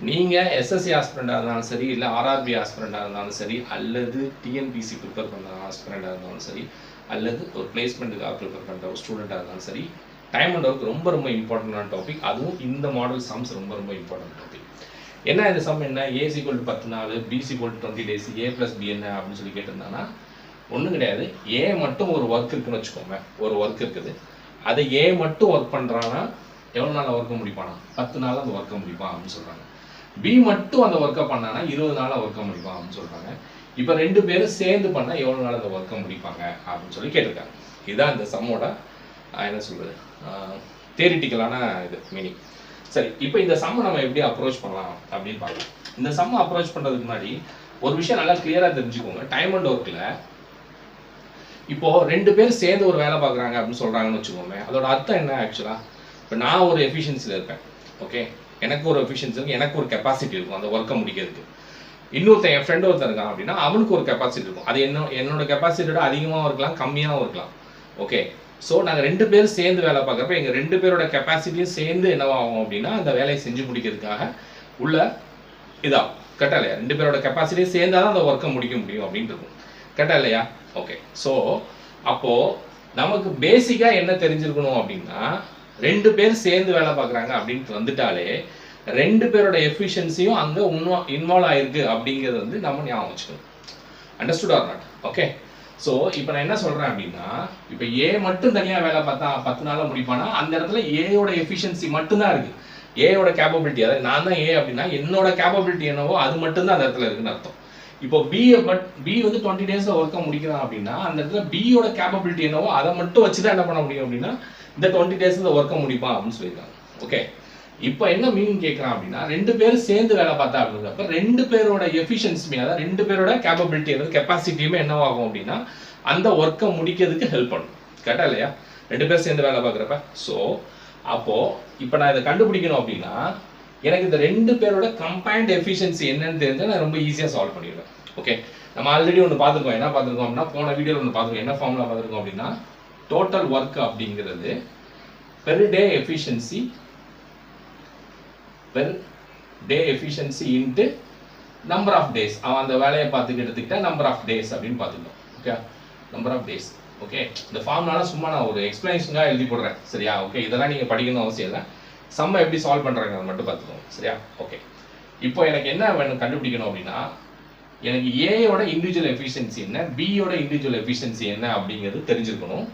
நீங்கள் எஸ்எஸ்சி ஆஸ்பிரண்டாக இருந்தாலும் சரி, இல்லை ஆர்ஆர்பி ஆஸ்பிரண்டாக இருந்தாலும் சரி, அல்லது டிஎன்பிசி ப்ரிப்பேர் பண்ண ஆஸ்பிரண்டாக இருந்தாலும் சரி, அல்லது ஒரு பிளேஸ்மெண்ட்டுக்காக ப்ரிப்பேர் பண்ணுற ஒரு ஸ்டூடெண்ட்டாக இருந்தாலும் சரி, டைம் அண்ட் ஒர்க் ரொம்ப ரொம்ப இம்பார்ட்டண்டான டாபிக். அதுவும் இந்த மாடல் சம்ஸ் ரொம்ப ரொம்ப இம்பார்ட்டன்ட் டாபிக். என்ன இந்த சம் என்ன, A = 14, B = 20 days, A + B என்ன அப்படின்னு சொல்லி கேட்டிருந்தாங்கன்னா ஒன்றும் கிடையாது. ஏ மட்டும் ஒரு ஒர்க் இருக்குன்னு வச்சுக்கோங்க, ஒரு ஒர்க் இருக்குது, அதை ஏ மட்டும் ஒர்க் பண்ணுறான்னா எவ்வளோ நாளில் ஒர்க்கை முடிப்பானா, 10 நாளில் அந்த ஒர்க்கை முடிப்பான் அப்படின்னு சொல்கிறாங்க. பி மட்டும் அந்த ஒர்க்கை பண்ணானா 20 நாளில் ஒர்க்கை முடிப்பான் அப்படின்னு சொல்கிறாங்க. இப்போ 2 பேரும் சேர்ந்து பண்ணால் எவ்வளோ நாள் அந்த ஒர்க்கை முடிப்பாங்க அப்படின்னு சொல்லி கேட்டிருக்காங்க. இதுதான் இந்த சம்மோட என்ன சொல்கிறது தியரிட்டிக்கலான இது மீனிங். சரி, இப்போ இந்த சம்மை நம்ம எப்படி அப்ரோச் பண்ணலாம் அப்படின்னு பார்க்கலாம். இந்த சம்மை அப்ரோச் பண்ணுறதுக்கு முன்னாடி ஒரு விஷயம் நல்லா கிளியராக தெரிஞ்சுக்கோங்க. டைம் அண்ட் ஒர்க்கில் இப்போ 2 பேர் சேர்ந்து ஒரு வேலை பார்க்குறாங்க அப்படின்னு சொல்கிறாங்கன்னு வச்சுக்கோங்க. அதோட அர்த்தம் என்ன ஆக்சுவலாக, இப்போ நான் ஒரு எஃபிஷியன்சியில் இருப்பேன், ஓகே, எனக்கு ஒரு எஃபிஷியன்சி இருக்குது, எனக்கு ஒரு கெப்பாசிட்டி இருக்கும் அந்த ஒர்க்கை முடிக்கிறதுக்கு. இன்னொருத்தன் என் ஃப்ரெண்ட் ஒருத்தர் இருக்கான் அப்படின்னா அவனுக்கு ஒரு கெப்பாசிட்டி இருக்கும். அது என்னோட கெப்பாசிட்டியோட அதிகமாகவும் இருக்கலாம், கம்மியாகவும் இருக்கலாம், ஓகே. ஸோ நாங்கள் 2 பேரும் சேர்ந்து வேலை பார்க்குறப்ப எங்கள் 2 பேரோட கெப்பாசிட்டியும் சேர்ந்து என்னவாகும் அப்படின்னா அந்த வேலையை செஞ்சு முடிக்கிறதுக்காக உள்ள இதாகும். கரெக்டாக இல்லையா? 2 பேரோட கெப்பாசிட்டியும் சேர்ந்தால் தான் அந்த ஒர்க்கை முடிக்க முடியும் அப்படின்ட்டு இருக்கும். கரெக்டாக இல்லையா? ஓகே. ஸோ அப்போது நமக்கு பேசிக்காக என்ன தெரிஞ்சிருக்கணும் அப்படின்னா 2 பேர் சேர்ந்து வேலை பார்க்குறாங்க அப்படின்ட்டு வந்துட்டாலே 2 பேரோட எஃபிஷியன்சியும் அங்கே இன்வால்வ் ஆயிருக்கு அப்படிங்கிறது வந்து நம்ம ஞாபகம் வச்சுக்கணும். Understood or not? Okay. So இப்போ நான் என்ன சொல்கிறேன் அப்படின்னா, இப்போ ஏ மட்டும் தனியாக வேலை பார்த்தா 10 நாளில் முடிப்பானா அந்த இடத்துல ஏயோட எஃபிஷியன்சி மட்டும்தான் இருக்குது, ஏயோட கேப்பபிலிட்டி, அதாவது நான் தான் ஏ அப்படின்னா என்னோட கேப்பபிலிட்டி என்னவோ அது மட்டும்தான் அந்த இடத்துல இருக்குன்னு அர்த்தம். இப்போ பி வந்து 20 daysல ஒர்க்கை முடிக்கிறான் அப்படின்னா அந்த இடத்துல பியோட கேப்பபிலிட்டி என்னவோ அதை மட்டும் வச்சு தான் என்ன பண்ண முடியும் அப்படின்னா இந்த 20 daysல ஒர்க்கை முடிப்பான் அப்படின்னு சொல்லியிருக்காங்க. ஓகே. இப்போ என்ன மீனிங் கேட்குறான் அப்படின்னா 2 பேரும் சேர்ந்து வேலை பார்த்தா அப்படிங்கிறப்ப 2 பேரோட எஃபிஷியன்சியுமே, அதாவது 2 பேரோட கேப்பபிலிட்டி, அதாவது கெப்பாசிட்டியுமே என்னவாகும் அப்படின்னா அந்த ஒர்க்கை முடிக்கிறதுக்கு ஹெல்ப் பண்ணும். கரெக்டாக இல்லையா? 2 பேர் சேர்ந்து வேலை பார்க்குறப்ப. ஸோ அப்போது இப்போ நான் இதை கண்டுபிடிக்கணும் அப்படின்னா எனக்கு இந்த 2 பேரோட கம்பைன்ட் எஃபிஷியன்சி என்னன்னு தெரிஞ்சால் நான் ரொம்ப ஈஸியாக சால்வ் பண்ணிடுவேன். ஓகே. நம்ம ஆல்ரெடி ஒன்று பார்த்துருக்கோம். என்ன பார்த்துருக்கோம் அப்படின்னா போன வீடியோவில் ஒன்று பார்த்துருக்கோம். என்ன ஃபார்முலா பார்த்துருக்கோம் அப்படின்னா டோட்டல் ஒர்க் அப்படிங்கிறது per day efficiency into number of days. அவன் அந்த வேலையை பார்த்துட்டு எடுத்துக்கிட்டா நம்பர் ஆஃப் டேஸ் அப்படின்னு பார்த்துக்கணும். Okay, number of days. Okay, இந்த ஃபார்ம்லாம் சும்மா நான் ஒரு எக்ஸ்பிளனேஷனாக எழுதி போடுறேன், சரியா? ஓகே, இதெல்லாம் நீங்கள் படிக்கணும் அவசியம் இல்லை, சம்மை எப்படி சால்வ் பண்ணுறாங்க அதை மட்டும் பார்த்துக்கோங்க, சரியா? ஓகே. இப்போ எனக்கு என்ன வேணும் கண்டுபிடிக்கணும் அப்படின்னா எனக்கு ஏயோட இண்டிவிஜுவல் எஃபிஷியன்சி என்ன, பியோட இண்டிவிஜுவல் எஃபிஷியன்சி என்ன அப்படிங்கிறது தெரிஞ்சிருக்கணும்.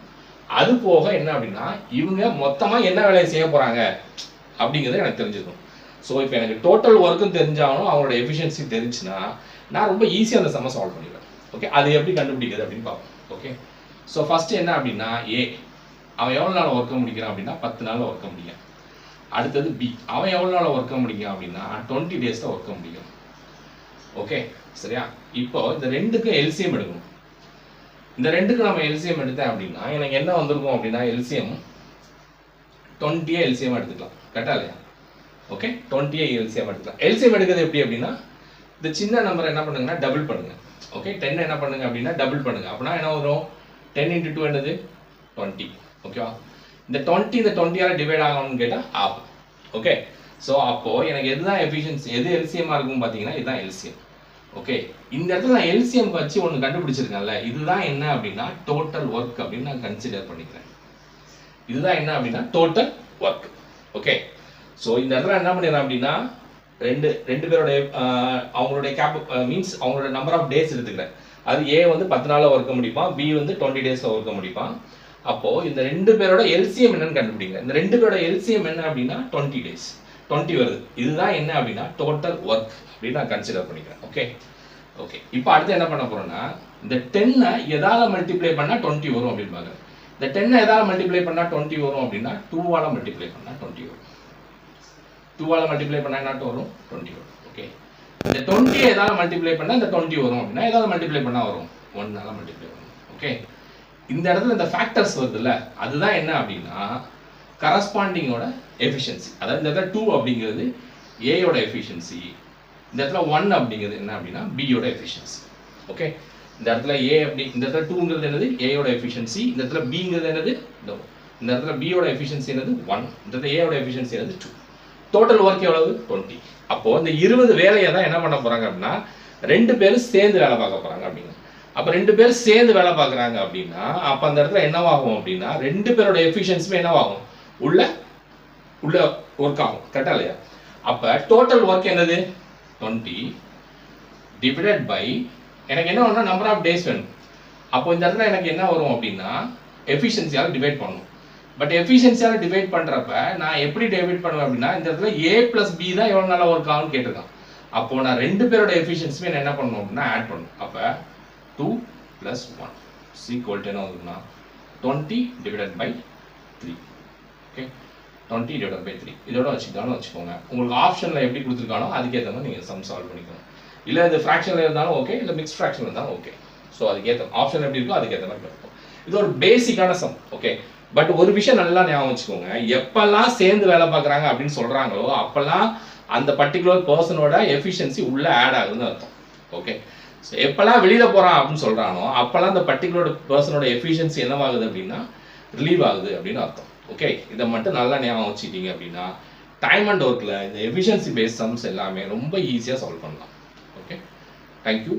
அது போக என்ன அப்படின்னா இவங்க மொத்தமாக என்ன வேலையை செய்ய போகிறாங்க அப்படிங்கிறது எனக்கு தெரிஞ்சிருக்கணும். ஸோ இப்போ எனக்கு டோட்டல் ஒர்க்கும் தெரிஞ்சாலும் அவங்களோட எஃபிஷியன்சி தெரிஞ்சுன்னா நான் ரொம்ப ஈஸியாக அந்த சம்மை சால்வ் பண்ணிடுவேன். ஓகே, அது எப்படி கண்டுபிடிக்கிறது அப்படின்னு பார்ப்போம். ஓகே. ஸோ ஃபஸ்ட்டு என்ன அப்படின்னா ஏ அவன் எவ்வளோ நாள் ஒர்க்க முடிக்கிறான் அப்படின்னா 10 நாளில் ஒர்க்க முடியும். அடுத்தது பி அவன் எவ்வளோ நாள் ஒர்க்க முடியும் அப்படின்னா 20 daysல ஒர்க்க முடியும். ஓகே, சரியா? இப்போ இந்த 2க்கும் எல்சிஎம் எடுக்கணும். இந்த 2க்கு நம்ம எல்சிஎம் எடுத்தேன் அப்படின்னா எனக்கு என்ன வந்திருக்கும் அப்படின்னா எல்சிஎம் 20 எல்சிஎம் எடுத்துக்கலாம். கரெக்டாக இல்லையா? ஓகே, 20 எல்சிஎம் எடுத்துக்கலாம். எல்சிஎம் எடுக்கிறது எப்படி அப்படின்னா இந்த சின்ன நம்பர் என்ன பண்ணுங்கன்னா டபுள் பண்ணுங்க. ஓகே, 10 என்ன பண்ணுங்க அப்படின்னா டபுள் பண்ணுங்க. அப்படின்னா என்ன வரும், 10 × 2 என்னது 20. ஓகேவா? இந்த 20 இந்த 20ஆல் டிவைட் ஆகணும்னு கேட்டால் ஆகும். ஓகே. ஸோ அப்போது எனக்கு எதுதான் எஃபிஷியன்சி, எது எல்சிஎம்மாக இருக்கும் பார்த்தீங்கன்னா இதுதான் எல்சிஎம். ஓகே, இந்த இடத்துல நான் எல்சிஎம் வச்சு ஒன்று கண்டுபிடிச்சிருக்கேன்ல, இதுதான் என்ன அப்படின்னா டோட்டல் ஒர்க் அப்படின்னு நான் கன்சிடர் பண்ணிக்கிறேன். இதுதான் என்ன அப்படின்னா டோட்டல் ஒர்க். ஓகே. ஸோ இந்த இடத்துல என்ன பண்ணிடுறேன் அப்படின்னா ரெண்டு பேரோட அவங்களுடைய மீன்ஸ் அவங்களோட நம்பர் ஆஃப் டேஸ் எடுத்துக்கிறேன். அது ஏ வந்து 10 நாளில் ஒர்க்க முடிப்பான், பி வந்து 20 daysல ஒர்க்க முடிப்பான். அப்போது இந்த 2 பேரோட எல்சிஎம் என்னன்னு கண்டுபிடிக்கிறேன். இந்த 2 பேரோட எல்சிஎம் என்ன அப்படின்னா 20 days, 20 வருது. இதுதான் என்ன அப்படின்னா டோட்டல் ஒர்க் அப்படின்னு நான் கன்சிடர் பண்ணிக்கிறேன். ஓகே. ஓகே, இப்போ அடுத்து என்ன பண்ண போகிறோன்னா இந்த 10 எதால் மல்டிப்ளை பண்ணால் 20 வரும் அப்படின்னு பார்க்குறேன். இந்த 10 எதால் மல்டிப்ளை பண்ணால் 20 வரும் அப்படின்னா 2ஆல் மல்டிப்ளை பண்ணால் 20 வரும். 2ஆல் மல்டிப்ளை பண்ணால் என்ன வரும் 20 வரும். ஓகே, இந்த 20 எதால் மல்டிப்ளை பண்ணால் இந்த 20 வரும் அப்படின்னா எதால் மல்டிப்ளை பண்ணால் வரும் 1ஆல் மல்டிப்ளை வரும். ஓகே, இந்த இடத்துல இந்த ஃபேக்டர்ஸ் வருதுல்ல, அதுதான் என்ன அப்படின்னா கரஸ்பாண்டிங்கோட எஃபிஷியன்சி. அதாவது இந்த இடத்துல 2 அப்படிங்கிறது ஏயோட எஃபிஷியன்சி, இந்த இடத்துல 1 அப்படிங்கிறது என்ன அப்படின்னா பியோட எஃபிஷியன்சி. ஓகே, இந்த இடத்துல ஏ அப்படி இந்த இடத்துல 2ங்கிறது என்னது ஏயோட எஃபிஷியன்சி, இந்த இடத்துல பிங்கிறது என்னது இந்த இடத்துல பியோட எஃபிஷியன்சி என்னது 1, இந்த இடத்துல ஏயோட எஃபிஷியன்சி என்னது 2. டோட்டல் ஒர்க் எவ்வளவு 20. அப்போ இந்த 20 வேலையை தான் என்ன பண்ண போறாங்க அப்படின்னா 2 பேரும் சேர்ந்து வேலை பார்க்க போறாங்க அப்படின்னு. அப்ப 2 பேரும் சேர்ந்து வேலை பார்க்குறாங்க அப்படின்னா அப்ப அந்த இடத்துல என்னவாகும் அப்படின்னா 2 பேரோட எஃபிஷியன்சியுமே என்னவாகும், உள்ள ஒர்க் ஆகும். கரெக்டா இல்லையா? அப்ப டோட்டல் ஒர்க் என்னது 20 டிவைடட் பை எனக்கு என்ன வேணும்னா நம்பர் ஆஃப் டேஸ் வேணும். அப்போ இந்த இடத்துல எனக்கு என்ன வரும் அப்படின்னா எஃபிஷியன்சியால டிவைட் பண்ணணும். பட் எஃபிஷியன்சியால டிவைட் பண்றப்ப நான் எப்படி டிவைட் பண்ணுவேன் அப்படின்னா இந்த இடத்துல A + B தான் எவ்வளவு நாளா ஒர்க் ஆகும்னு கேட்டிருக்கான். அப்போ நான் 2 பேரோட எஃபிஷியன்சியுமே என்ன பண்ணணும் அப்படின்னா ஆட் பண்ணணும். அப்ப 2 + 1 = என்ன வருதுன்னா 20 divided by 3. Okay, 20 divided by 3 இதோட வச்சுக்கோங்க. உங்களுக்கு ஆப்ஷன்ல எப்படி கொடுத்துருக்கானோ அதுக்கேற்ற மாதிரி நீங்க சம் சால்வ் பண்ணிக்கணும். இல்லை இது ஃப்ராக்ஷன்ல இருந்தாலும் ஓகே, இல்லை மிக்ஸ் ஃப்ராக்ஷன்ல இருந்தாலும் ஓகே. ஸோ அதுக்கேற்ற ஆப்ஷன் எப்படி இருக்கோ அதுக்கேற்ற மாதிரி இருக்கும். இது ஒரு பேசிக்கான சம். ஓகே, பட் ஒரு விஷயம் நல்லா ஞாபகம் வச்சுக்கோங்க, எப்பெல்லாம் சேர்ந்து வேலை பார்க்குறாங்க அப்படின்னு சொல்றாங்களோ அப்பெல்லாம் அந்த பர்டிகுலர் பர்சனோட எஃபிஷியன்சி உள்ள ஆட் ஆகுதுன்னு அர்த்தம். ஓகே, ஸோ எப்பெல்லாம் வெளியில போறான் அப்படின்னு சொல்றானோ அப்பெல்லாம் அந்த பர்டிகுலர் பர்சனோட எஃபிஷியன்சி என்னவாகுது அப்படின்னா ரிலீவ் ஆகுது அப்படின்னு அர்த்தம். ஓகே, இதை மட்டும் நல்லா ஞாபகம் வச்சுட்டீங்க அப்படின்னா டைம் அண்ட் ஒர்க்கில் இந்த எஃபிஷியன்சி பேஸ்ட் சம்ஸ் எல்லாமே ரொம்ப ஈஸியாக சால்வ் பண்ணலாம். Okay, thank you.